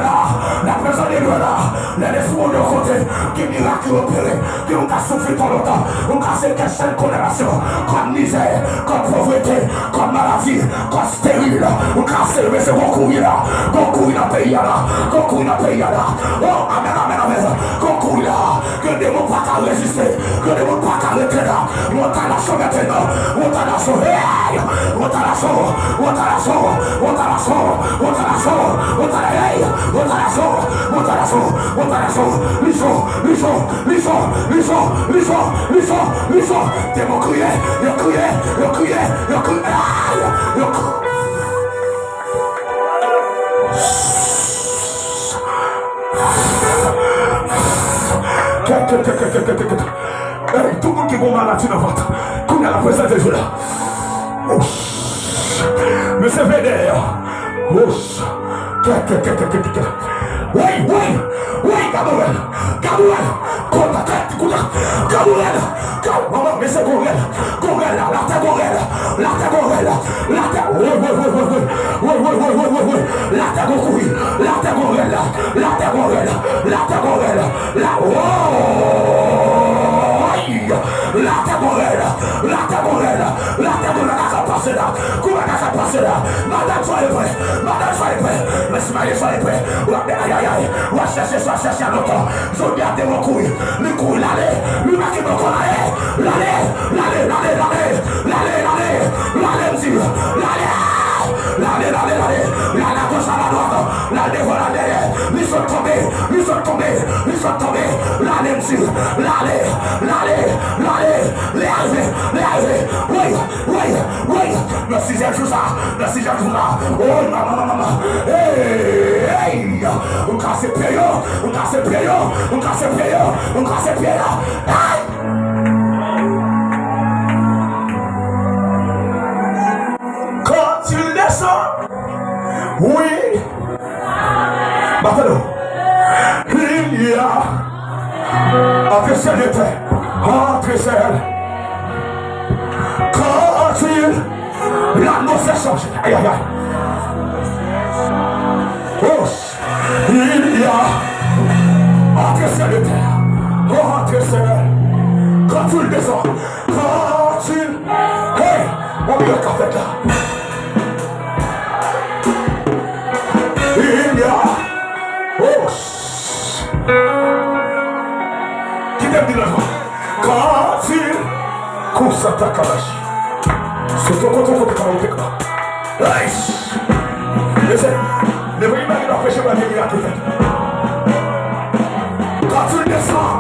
A: la personne est là, l'esprit de côté, qui miracle opéré, qui ont souffert trop longtemps, on a ces questions de condamnation, comme misère, comme pauvreté, comme maladie, comme stérile, on a ces mais c'est beaucoup là, beaucoup dans le pays là, oh, amen, beaucoup là, que des mots pas qu'à résister, que des mots pas qu'à arrêter là, on t'a la sauve maintenant, on t'a la sauve, t'es mon crier, tout le monde qui est bon malade, tu n'as pas. Qu'on a la présence de Dieu là. Mais c'est vénère. Oui, Gabriel. Maman, mais c'est Gabriel, la terre Gabriel. Oui, la terre passer là. Comment ça passer là? Madame, soyez prêt. Laisse-moi, soyez prêt. Aïe. On va chercher à longtemps. Je garde mon couille. Le couille, l'aller. Le mec qui me connaît. L'aller, la gauche à la droite, la devant la derrière, ils sont tombés, l'aller monsieur, l'aller, le sixième jour là, oh maman, hey, on casse pied, quand il descend, oui, maintenant, il y a entre ciel et terre, quand il l'atmosphère change, aïe, oh, il y a entre ciel et terre, quand il descend, hey, on vient qu'à faire là. Il y a qui t'aime dire quand il course à ta kalashi, c'est ton côté comme laisse, ne vous imaginez pas péché par les miracles. Quand il descend,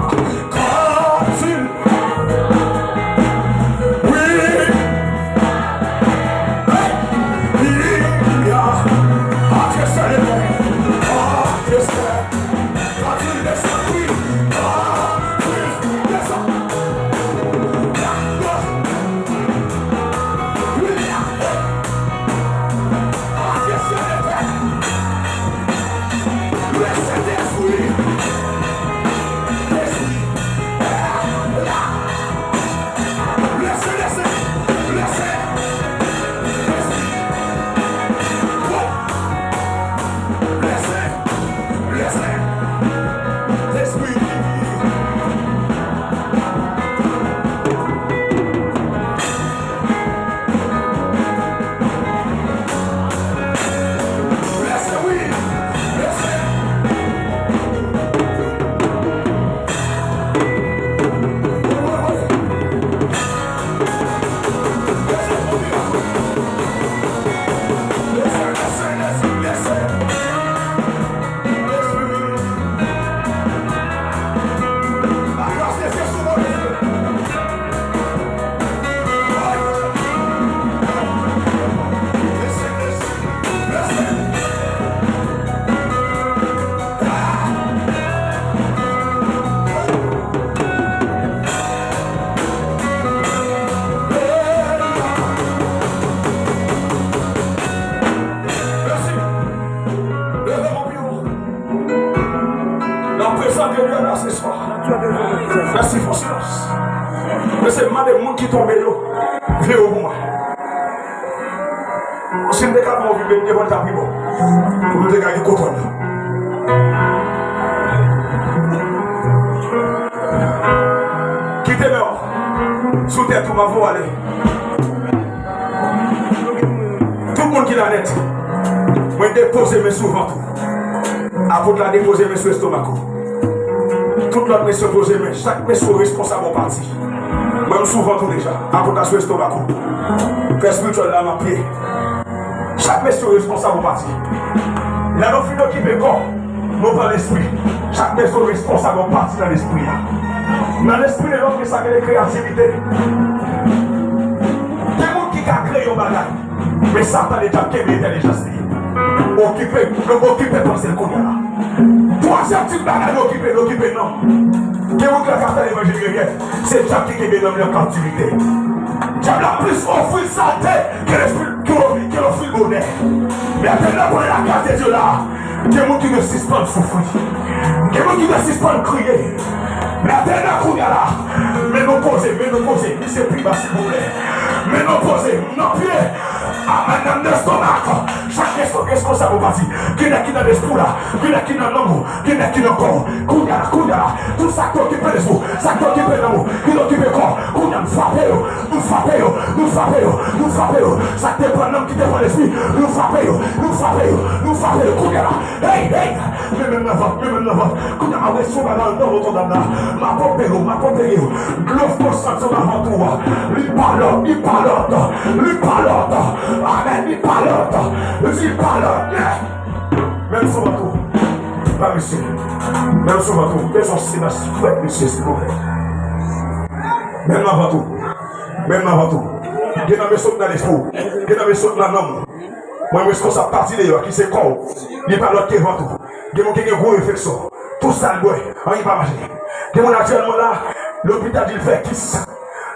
B: La présence de Dieu là ce soir. Merci pour silence. Mais c'est mal des gens qui tombent là. Venez au moins. Si nous avons vu le devant ta vie, pour nous dégager le coton. Quittez moi. Sous terre, tout va vous aller. Tout le monde qui l'a net. Moi, déposer mes sous ventre. Après de la déposer mes sous estomac. Toute l'autre mes sous poser mes. Chaque mes sous responsable en partie. Même souvent tout déjà. Après de la sous estomac. Père spirituel là, ma pied. Chaque mes sous responsable en partie. Là, nous finissons qui fait corps. Nous pas l'esprit. Chaque mes sous responsable en partie dans l'esprit. Dans l'esprit de l'homme qui s'appelle créativité. Des gens qui ont créé un bagage. Mais ça n'a déjà qu'aimé l'intelligence. Occupé penser le connaît là. Troisième type bagage, occupé non. Des gens qui ont fait l'évangile, c'est Dieu qui aime dans leur captivité. Dieu a plus offert santé que l'esprit qui offre le bonheur. Mais maintenant, pour la grâce de Dieu là, des gens qui ne cessent pas de souffrir. Des gens qui ne cessent pas de crier. Mais maintenant, là, mais nous poser, c'est plus bas s'il vous plaît. Mais nous poser, nos pieds, à madame l'estomac, chaque responsable parti, qui n'a qui dans l'esprit là, qui n'a qui dans l'homme, qui n'a qui dans le corps, Kouya, tout ça qui occupe l'esprit, ça qui occupe l'amour, qui occupe le corps, Kouya, nous frappons, ça dépend de l'homme qui dépend de l'esprit, nous frappons, Kouya là, hey, même la voix, Kouya m'a reçu dans votre dame là, ma pompe, l'offre constante sur ma ventour, lui parle, amen, lui parle, même sur votre tour, pas monsieur, même sur votre tour, mais son Sébastien, monsieur, s'il vous plaît, même dans votre tour, qui n'a pas sauté dans l'esprit, qui n'a pas sauté dans l'homme, moi, je suis comme ça, partie d'ailleurs, qui c'est con, il parle l'autre qui est votre tour, qui a une grosse réflexion, tout ça, on n'y va pas marcher. Qui est actuellement là, l'hôpital dit fait kiss.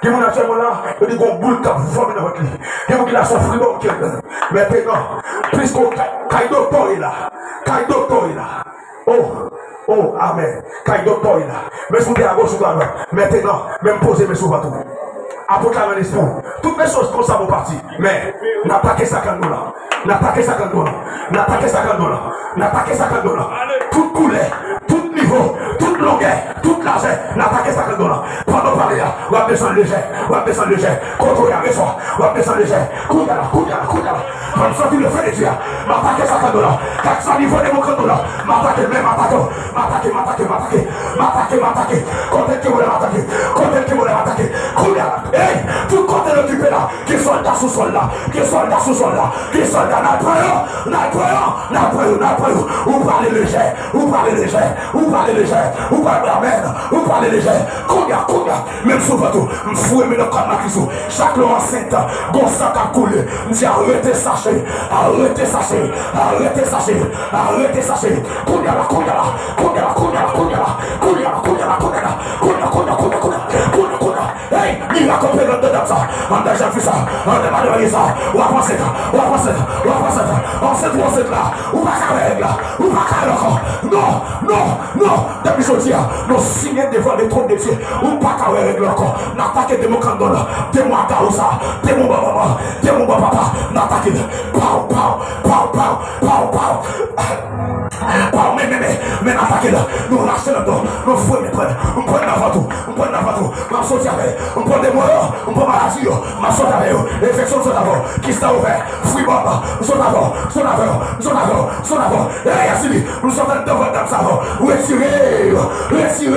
B: Qui est actuellement là, il dit qu'on boule qui forme dans votre lit. Qui est là, son frigo qui est là. Mais maintenant, puisqu'on caille docteur est là. Oh, amen. Caille docteur est là. Mais si vous êtes à gauche ou à droite, maintenant, même poser mes sous partout. Apôtre dans l'esprit. Toutes les choses comme ça vont partir. Mais, n'attaquez ça quand nous là. N'attaquez ça quand nous là. Toute couleur, tout niveau, toute longueur, toute largeur, n'attaquez ça quand nous là. Pendant parler là, on va descendre léger. Contrôlez avec soi, on va descendre léger. Couille là. Quand sortir le feu de Dieu, m'attaquez ça quand nous là. 400 niveaux de mon quand nous là. M'attaquez. Quand qui voulait m'attaquer. Couille là. Hey, tout côté l'occupé là, qui soldat sous sol là, qui soldat n'apprend, ou parlez léger, ou parlez léger, Kouya, même sous votre fouet, mais le corps m'a crissou, chaque loi enceinte, gonsac a coulé, m'dit arrêtez sachet, Kouya là, hey, il a compris le dedans ça, on a déjà vu ça, on a demandé ça, on va penser là, on va carrer là, encore, non, depuis ce jour, nous signons devant les trônes de Dieu, on va carrer encore, n'attaquez de mon candole, de mon carousa, de mon papa, n'attaquez, mais n'attaquez là, nous lâchez le dos, nous fouillons les prêts, on prend la voiture, on saute avec, on prend des moyens, on prend maladie, on saute avec, infection saute avec, qui s'est ouvert, fouille baba, saute avec, et Yassili, nous sommes devant comme ça, retirez, répétez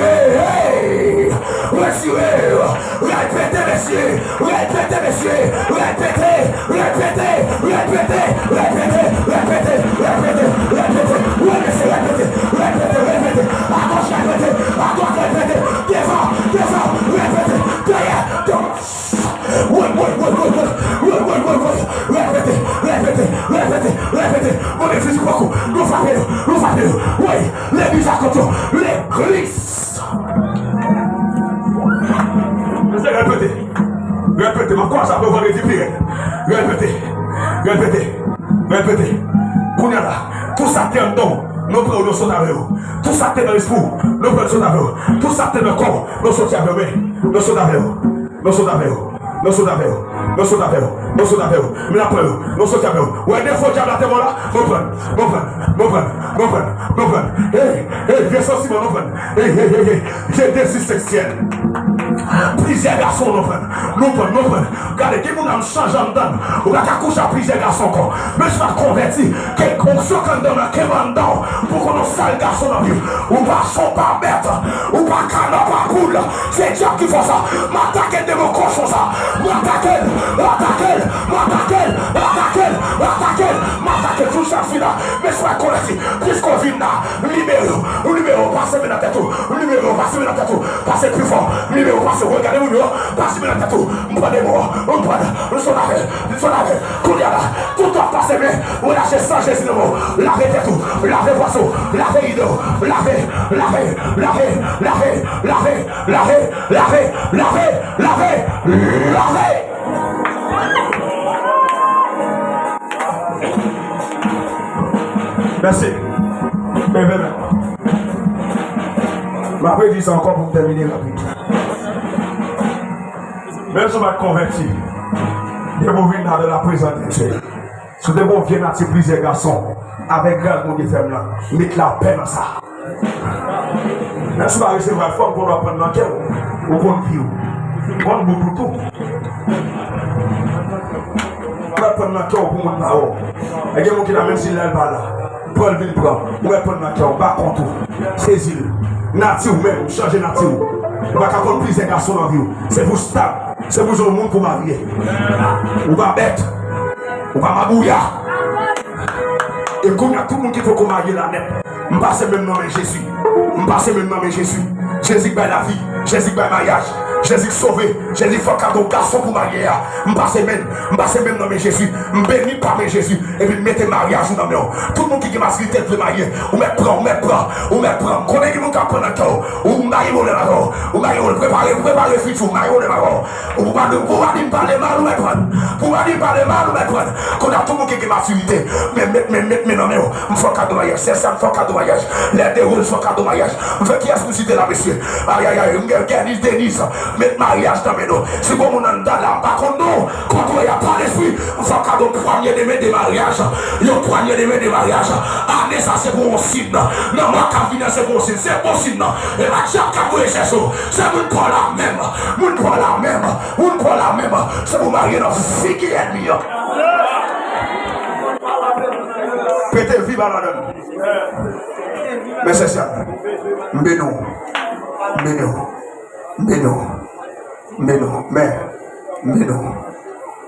B: messieurs, répétez, à gauche, répétez, devant, répétez, on est fils beaucoup, nous frappez, oui, l'église à côté, l'église. Répétez, mais quoi ça peut vous rédiger? Répétez, Kounia là, tout ça qui est en don, nous prenons nos sauts avec vous. Tout ça t'est dans l'esprit, nous prenons nos sauts avec vous. Tout ça t'est dans le corps, nous sautons avec vous. Nous sautons avec vous. Nous sautons avec vous. Nous sautons avec vous. Nous sautons avec vous. Nous sautons avec vous. Mais après vous, nous sautons avec vous. Ouais, des fois, diable à tes là, nous prenons. Nous prenons. Nous prenons. Nous prenons. Nous prenons. Hey, viens sortir, nous prenons. Hey. J'ai des sexuels. Plusieurs garçons nous prennent. Nous prenons. Regardez, qui vous a changé en dedans. Ou la couche à plusieurs garçons encore. Mais je vais convertir. Qu'on se condamne, qui va dedans. Pour qu'on ait sale garçon dans la vie. Ou pas son pas bête. Ou pas canon, pas cool. C'est Dieu qui fait ça. M'attaquer de mon cochon ça. M'attaquer. Tout ça fini là. Mais sois converti. Puisqu'on vit là. Numéro, passez dans la tête. Numéro, passez dans la tête. Passez plus fort. Numéro, passez. Regardez mon numéro. Passez dans la tête. On prend des mots. On prend. Nous sommes là. Qu'on y a là. Tout doit passer bien. On lâche sans Jésus de mots. Lavez tout. Lavez poisson. Lavez idole. Lavez. Merci. Je vais dire ça encore pour terminer rapide. Même si on va convertir, de vous venir dans la présence de Dieu. Si vous venez à plusieurs garçons, avec grâce de femmes là, mettez la paix dans ça. Même si on va recevoir la forme qu'on va prendre dans le cœur, ou qu'on vit, on va pour tout. On va prendre dans le cœur pour mon parole. Et il y a des gens qui même s'il n'est pas là. Paul vient prendre, on va prendre dans le cœur, on va contre tout. Saisir. Nature même, changer nature. On va pas prendre plusieurs garçons dans la vie. C'est pour stable. C'est pour le monde pour marier. On va bête. On va mabouya. Et comme il y a tout le monde qui faut marier la net, je ne passe même nom de Jésus. Je passe même nom de Jésus. Jésus va la vie. Jésus va le mariage. Jésus sauvé. Jésus fait cadeau garçon pour marier. Je passe même nom de Jésus. Je bénis par mes Jésus. Et puis mettez mariage dans mes mains. Tout le monde qui m'a cité de marier. On me prend. Qu'on est qui nous prend un cœur. On marie mon démarrage. On marie mon préparer le futur. On marie mon démarrage. On va dire parler mal ou me prendre. Pour dire parler mal ou me prendre. Qu'on a tout le monde qui m'a cité. Mais non, je fais cadeau mariage. C'est ça, je fais cadeau mariage. Les déroules, je fais cadeau mariage. Je fais qui est-ce que cité là, monsieur? Aïe, Denise. Mettre mariage dans mes noms. Si vous m'en avez là, par contre, non, quand il n'y a pas l'esprit, on fait cadeau poignée de mes des mariages. Il y a poignée de mes des mariages. Ah, mais ça, c'est pour un signe. Non, moi, quand je c'est pour un signe. C'est pour un signe. Et la chaque cas, vous êtes c'est mon pas la même. C'est pour marier dans ce qui est mieux. Pété, vive à la donne. Mais c'est ça. Mbeno.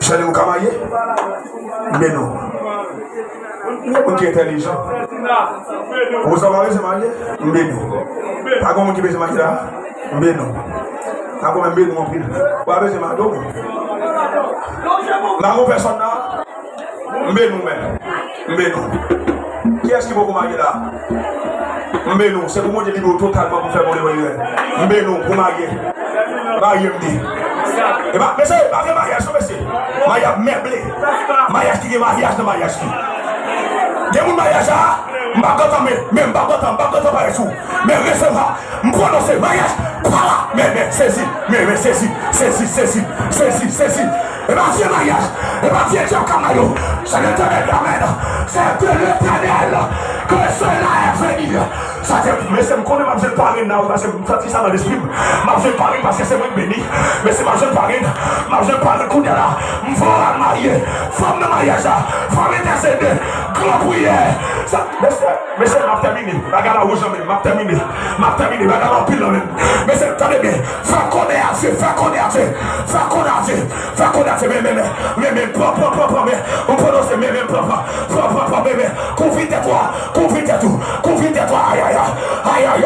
B: Chez nous, Kamaye? Mbeno. On qui est intelligent. Vous avez se marier? Mbeno. Pas comme qui veut se marier là? Mbeno. Pas comme Mbeno mon prix. Vous avez se marier? La mauvaise personne là? Mbeno. Qui est-ce qui va vous marier là? Mbeno, c'est pour moi que je dis totalement pour faire mon évaluation. Mbeno, pour marier. Marier. Et bien, mais c'est pas mariage, monsieur. Mariage meublé. Mariage qui est mariage de mariage. Il y a un mariage là, je ne vais pas mais recevoir, je prononce mariage, mais saisis. Et bien, c'est mariage. Et bien, c'est Dieu Camayo. C'est l'éternel qui amène. C'est de l'éternel que cela est venu. Mais c'est qu'on est besoin de parler là, parce que je ça dans l'esprit. Je besoin de parler parce que c'est moi béni. Mais c'est ma besoin de parler. Je besoin de parler qu'on est là. Je veux marier. Femme de mariage. Femme intercédée. Grand prière. Mais c'est m'a terminé. Bagarre à rouge, m'a terminé. Bagarre en pile. Mais c'est, attendez bien. Faire connaître. Mais propre. On prononce mais propre. Confie-toi. Aïe.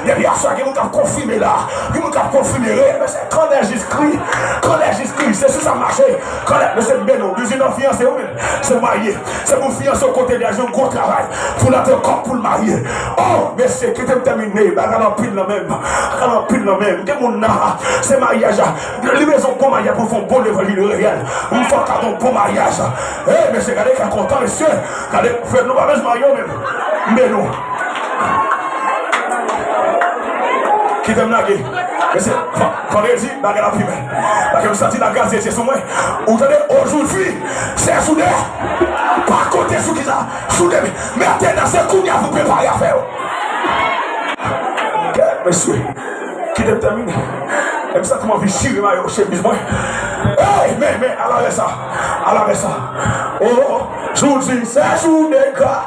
B: Il y a ça qui nous a confirmé là. Qui nous a confirmé. Mais c'est quand Jésus-Christ, c'est ça marché. Quand c'est bien, nous disons fiancé, c'est marié. C'est pour fiancer au côté des gens, gros travail. Pour la corps pour le marier. Oh, mais c'est qui t'aime terminé. Bagarre en pile la même. Bagarre en pile la même. C'est mariage. Les maisons pour mariage pour faire un bon évangile réel. Une fois qu'à ton bon mariage. Eh, mais c'est regardez qu'à content, monsieur. Regardez, nous pas même marier même. Mais non. Qui t'aime la gueule? Mais c'est quand il dit, bagarre la primaire. Parce que vous sentez la grâce de Dieu sur moi. Vous entendez, aujourd'hui, c'est soudé. Par côté, sous qui ça? Soudé. Mais attendez, c'est qu'on y a vous préparé à faire. Monsieur, qui t'aime terminer? Comme ça, comment vous chirer ma chemise, moi? Hey, mais, à la ça. Oh, je vous dis, c'est soudé, quoi.